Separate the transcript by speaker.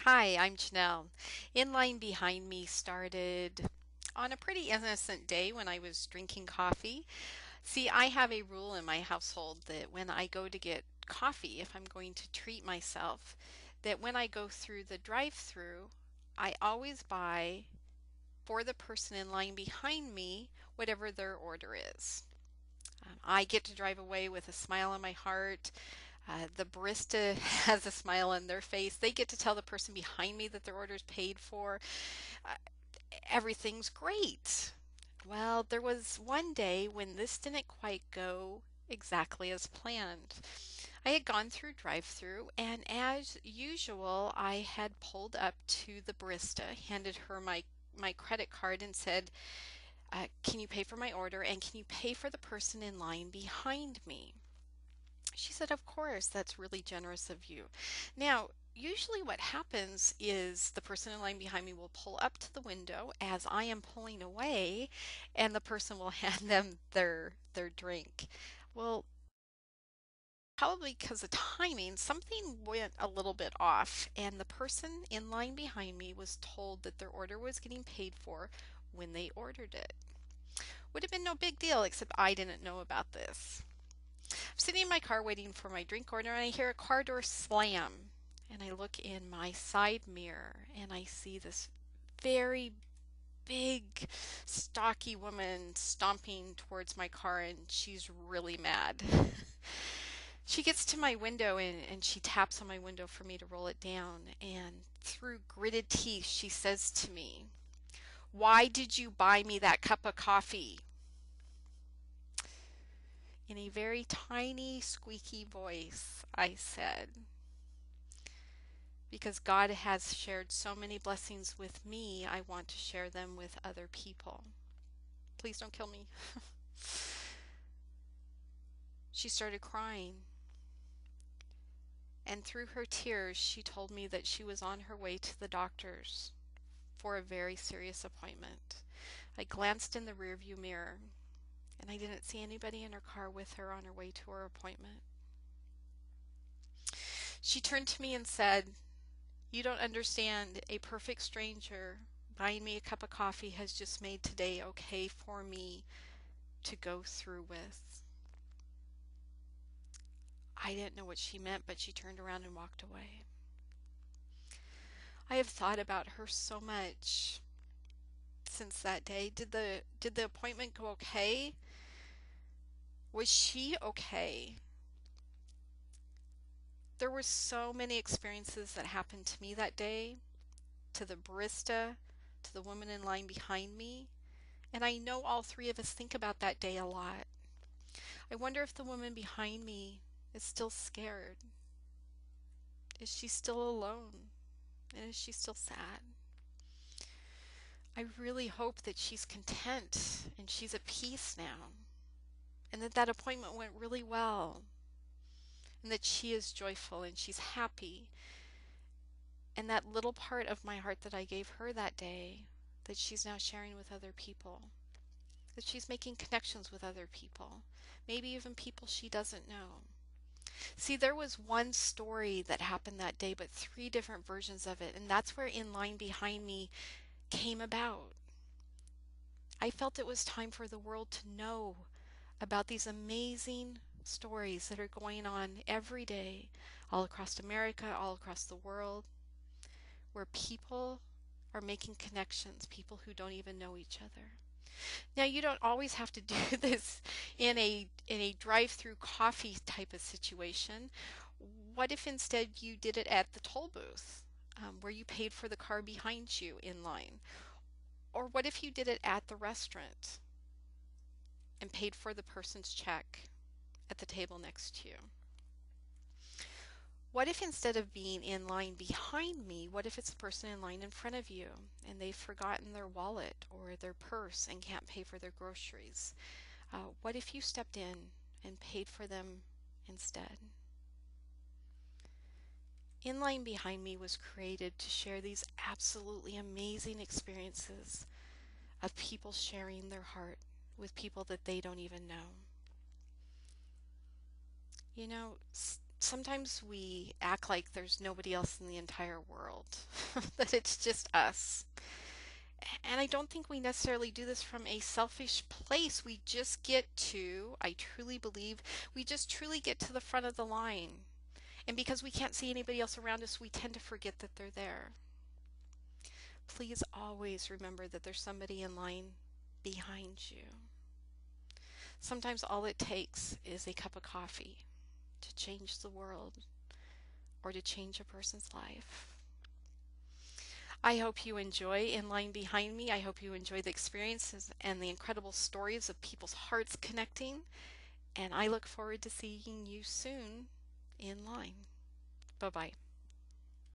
Speaker 1: Hi, I'm Janelle. In line behind me started on a pretty innocent day when I was drinking coffee. See, I have a rule in my household that when I go to get coffee, if I'm going to treat myself, that when I go through the drive-through, I always buy for the person in line behind me whatever their order is. I get to drive away with a smile on my heart. The barista has a smile on their face. They get to tell the person behind me that their order is paid for. Uh, Everything's great. Well, there was one day when this didn't quite go exactly as planned. I had gone through drive-through, and as usual, I had pulled up to the barista, handed her my credit card, and said, "Can you pay for my order? And can you pay for the person in line behind me?" She said, "Of course, that's really generous of you." Now, usually what happens is the person in line behind me will pull up to the window as I am pulling away, and the person will hand them their drink. Well, probably because of timing, something went a little bit off, and the person in line behind me was told that their order was getting paid for when they ordered it. Would have been no big deal, except I didn't know about this. I'm sitting in my car waiting for my drink order, and I hear a car door slam. And I look in my side mirror and I see this very big, stocky woman stomping towards my car, and she's really mad. She gets to my window and she taps on my window for me to roll it down. And through gritted teeth, she says to me, "Why did you buy me that cup of coffee?" In a very tiny, squeaky voice, I said, "Because God has shared so many blessings with me, I want to share them with other people. Please don't kill me." She started crying, and through her tears, she told me that she was on her way to the doctor's for a very serious appointment. I glanced in the rearview mirror, and I didn't see anybody in her car with her on her way to her appointment. She turned to me and said, "You don't understand. A perfect stranger buying me a cup of coffee has just made today okay for me to go through with." I didn't know what she meant, but she turned around and walked away. I have thought about her so much since that day. Did the appointment go okay? Was she okay? There were so many experiences that happened to me that day, to the barista, to the woman in line behind me, and I know all three of us think about that day a lot. I wonder if the woman behind me is still scared. Is she still alone? And is she still sad? I really hope that she's content and she's at peace now, and that that appointment went really well, and that she is joyful and she's happy, and that little part of my heart that I gave her that day, that she's now sharing with other people, that she's making connections with other people, maybe even people she doesn't know. See, there was one story that happened that day, but three different versions of it, and that's where In Line Behind Me came about. I felt it was time for the world to know about these amazing stories that are going on every day, all across America, all across the world, where people are making connections, people who don't even know each other. Now, you don't always have to do this in a drive-through coffee type of situation. What if instead you did it at the toll booth, where you paid for the car behind you in line? Or what if you did it at the restaurant and paid for the person's check at the table next to you? What if instead of being in line behind me, what if it's the person in line in front of you and they've forgotten their wallet or their purse and can't pay for their groceries? What if you stepped in and paid for them instead? In Line Behind Me was created to share these absolutely amazing experiences of people sharing their heart with people that they don't even know. You know, sometimes we act like there's nobody else in the entire world, that it's just us. And I don't think we necessarily do this from a selfish place. We just get to, I truly believe, we just truly get to the front of the line. And because we can't see anybody else around us, we tend to forget that they're there. Please always remember that there's somebody in line behind you. Sometimes all it takes is a cup of coffee to change the world or to change a person's life. I hope you enjoy In Line Behind Me. I hope you enjoy the experiences and the incredible stories of people's hearts connecting. And I look forward to seeing you soon in line. Bye bye.